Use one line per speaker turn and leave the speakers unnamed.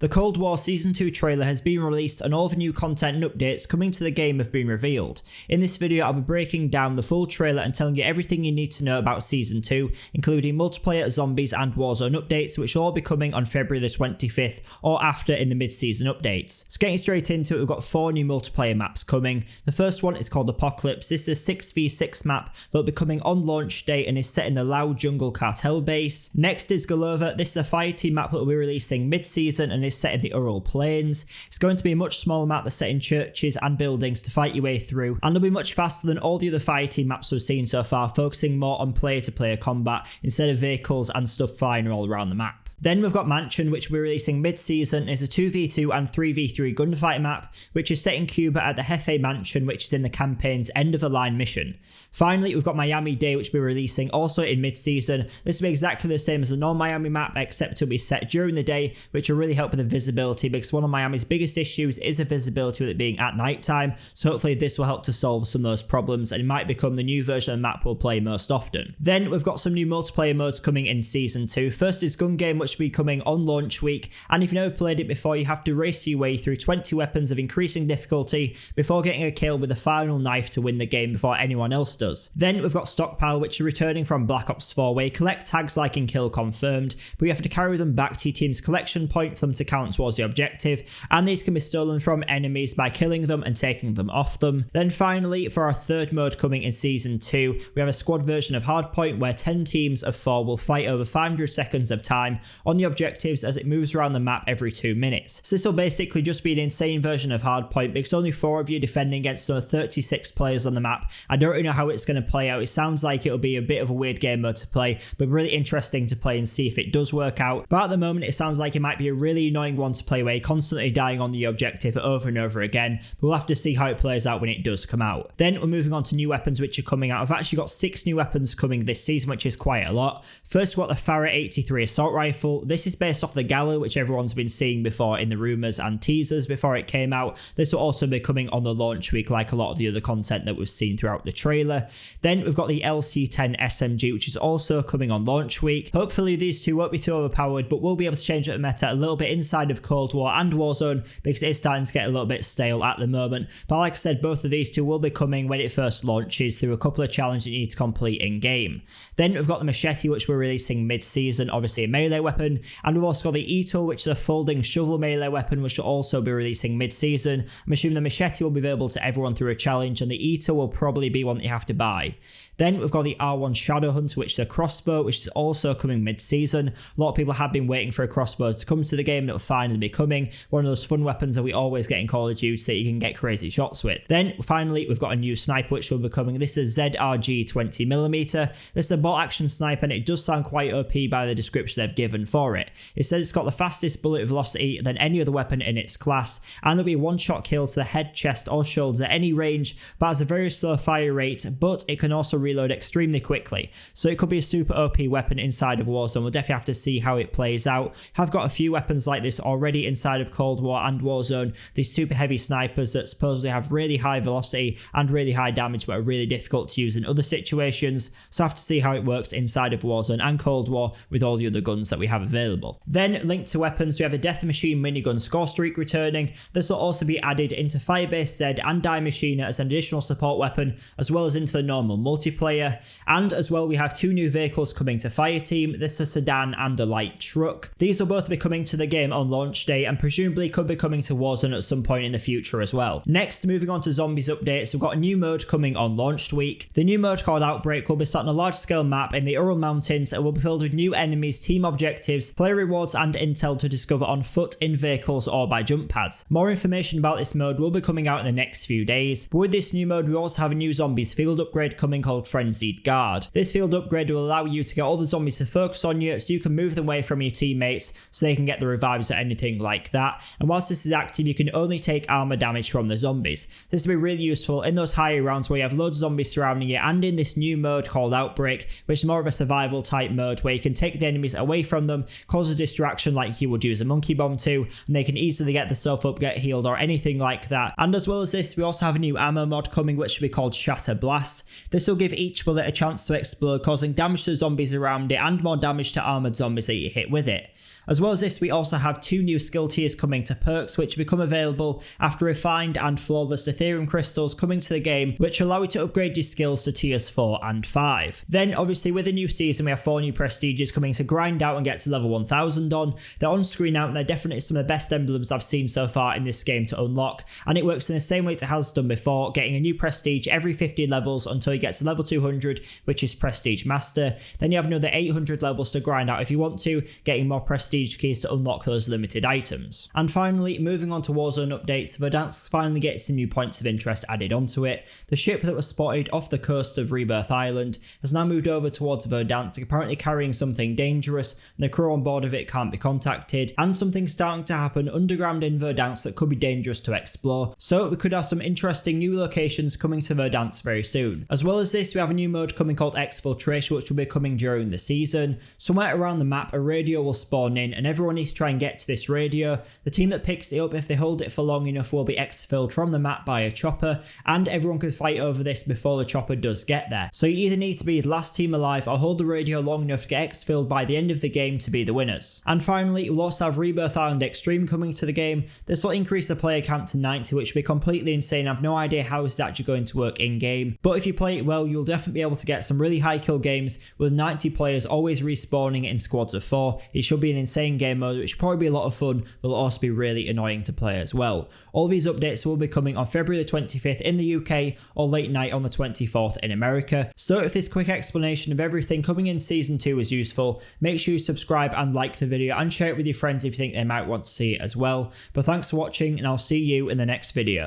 The Cold War Season 2 trailer has been released and all the new content and updates coming to the game have been revealed. In this video I'll be breaking down the full trailer and telling you everything you need to know about Season 2, including multiplayer, zombies and Warzone updates, which will all be coming on February the 25th or after in the mid-season updates. So getting straight into it, we've got 4 new multiplayer maps coming. The first one is called Apocalypse. This is a 6v6 map that will be coming on launch day and is set in the Loud Jungle Cartel base. Next is Gulliver. This is a fireteam map that will be releasing mid-season and is set in the Ural Plains. It's going to be a much smaller map that's set in churches and buildings to fight your way through, and it'll be much faster than all the other fireteam maps we've seen so far, focusing more on player-to-player combat instead of vehicles and stuff flying all around the map. Then we've got Mansion, which we're releasing mid-season. It's a 2v2 and 3v3 gunfight map, which is set in Cuba at the Jefe Mansion, which is in the campaign's end-of-the-line mission. Finally, we've got Miami Day, which we're releasing also in mid-season. This will be exactly the same as a non-Miami map, except it'll be set during the day, which will really help with the visibility, because one of Miami's biggest issues is the visibility with it being at night time, so hopefully this will help to solve some of those problems, and it might become the new version of the map we'll play most often. Then we've got some new multiplayer modes coming in Season 2. First is Gun Game, which will be coming on launch week, and if you've never played it before, you have to race your way through 20 weapons of increasing difficulty before getting a kill with the final knife to win the game before anyone else does. Then we've got Stockpile, which is returning from Black Ops 4, where you collect tags like in Kill Confirmed, but you have to carry them back to your team's collection point for them to count towards the objective, and these can be stolen from enemies by killing them and taking them off them. Then finally, for our third mode coming in Season 2, we have a squad version of Hardpoint where 10 teams of 4 will fight over 500 seconds of time on the objectives as it moves around the map every 2 minutes. So this will basically just be an insane version of Hardpoint, because only 4 of you defending against 36 players on the map. I don't really know how it's going to play out. It sounds like it'll be a bit of a weird game mode to play, but really interesting to play and see if it does work out. But at the moment it sounds like it might be a really annoying one to play where you're constantly dying on the objective over and over again, but we'll have to see how it plays out when it does come out. Then we're moving on to new weapons which are coming out. I've actually got 6 new weapons coming this season, which is quite a lot. First, we've got the Ferrari 83 assault rifle. This is based off the Gulliver, which everyone's been seeing before in the rumours and teasers before it came out. This will also be coming on the launch week, like a lot of the other content that we've seen throughout the trailer. Then we've got the LC10 SMG, which is also coming on launch week. Hopefully these two won't be too overpowered, but we'll be able to change the meta a little bit inside of Cold War and Warzone, because it is starting to get a little bit stale at the moment. But like I said, both of these two will be coming when it first launches through a couple of challenges you need to complete in game. Then we've got the Machete, which we're releasing mid-season, obviously a melee weapon, and we've also got the E-Tool, which is a folding shovel melee weapon, which will also be releasing mid-season. I'm assuming the Machete will be available to everyone through a challenge, and the E-Tool will probably be one that you have to buy. Then we've got the R1 Shadowhunter, which is a crossbow, which is also coming mid-season. A lot of people have been waiting for a crossbow to come to the game, and it'll finally be coming. One of those fun weapons that we always get in Call of Duty that you can get crazy shots with. Then finally, we've got a new sniper which will be coming. This is ZRG 20mm. This is a bolt action sniper, and it does sound quite OP by the description they've given for it. It says it's got the fastest bullet velocity than any other weapon in its class, and it'll be a one-shot kill to the head, chest or shoulders at any range, but has a very slow fire rate, but it can also reload extremely quickly. So it could be a super OP weapon inside of Warzone. We'll definitely have to see how it plays out. I've got a few weapons like this already inside of Cold War and Warzone. These super heavy snipers that supposedly have really high velocity and really high damage, but are really difficult to use in other situations. So I have to see how it works inside of Warzone and Cold War with all the other guns that we have available. Then linked to weapons, we have the Death Machine minigun score streak returning. This will also be added into Firebase Z and Die Machine as an additional support weapon, as well as into the normal multiplayer. And as well, we have 2 new vehicles coming to Fireteam. This is a sedan and a light truck. These will both be coming to the game on launch day, and presumably could be coming to Warzone at some point in the future as well. Next, moving on to zombies updates, we've got a new mode coming on launch week. The new mode called Outbreak will be set on a large scale map in the Ural Mountains and will be filled with new enemies, team objectives, player rewards and intel to discover on foot, in vehicles or by jump pads. More information about this mode will be coming out in the next few days. But with this new mode, we also have a new zombies field upgrade coming called Frenzied Guard. This field upgrade will allow you to get all the zombies to focus on you, so you can move them away from your teammates so they can get the revives or anything like that. And whilst this is active, you can only take armor damage from the zombies. This will be really useful in those higher rounds where you have loads of zombies surrounding you, and in this new mode called Outbreak, which is more of a survival type mode where you can take the enemies away from them them, cause a distraction like you would use a monkey bomb to, and they can easily get themselves up, get healed, or anything like that. And as well as this, we also have a new ammo mod coming, which will be called Shatter Blast. This will give each bullet a chance to explode, causing damage to zombies around it and more damage to armored zombies that you hit with it. As well as this, we also have 2 new skill tiers coming to perks, which become available after refined and flawless Ethereum crystals coming to the game, which allow you to upgrade your skills to tiers 4 and 5. Then obviously with the new season, we have 4 new prestiges coming to grind out and get to level 1000 on. They're on screen now, and they're definitely some of the best emblems I've seen so far in this game to unlock, and it works in the same way it has done before, getting a new prestige every 50 levels until you get to level 200, which is Prestige Master. Then you have another 800 levels to grind out if you want to, getting more prestige keys to unlock those limited items. And finally, moving on to Warzone updates, Verdansk finally gets some new points of interest added onto it. The ship that was spotted off the coast of Rebirth Island has now moved over towards Verdansk, apparently carrying something dangerous, and the crew on board of it can't be contacted, and something's starting to happen underground in Verdansk that could be dangerous to explore, so we could have some interesting new locations coming to Verdansk very soon. As well as this, we have a new mode coming called Exfiltration, which will be coming during the season. Somewhere around the map, a radio will spawn in, and everyone needs to try and get to this radio. The team that picks it up, if they hold it for long enough, will be exfilled from the map by a chopper, and everyone can fight over this before the chopper does get there. So you either need to be the last team alive or hold the radio long enough to get exfilled by the end of the game to be the winners. And finally, we'll also have Rebirth Island Extreme coming to the game. This will increase the player count to 90, which will be completely insane. I have no idea how this is actually going to work in game, but if you play it well, you'll definitely be able to get some really high kill games with 90 players always respawning in squads of 4. It should be an insane game mode, which will probably be a lot of fun, but will also be really annoying to play as well. All these updates will be coming on February the 25th in the UK or late night on the 24th in America. So if this quick explanation of everything coming in Season 2 was useful, make sure you subscribe and like the video and share it with your friends if you think they might want to see it as well. But thanks for watching, and I'll see you in the next video.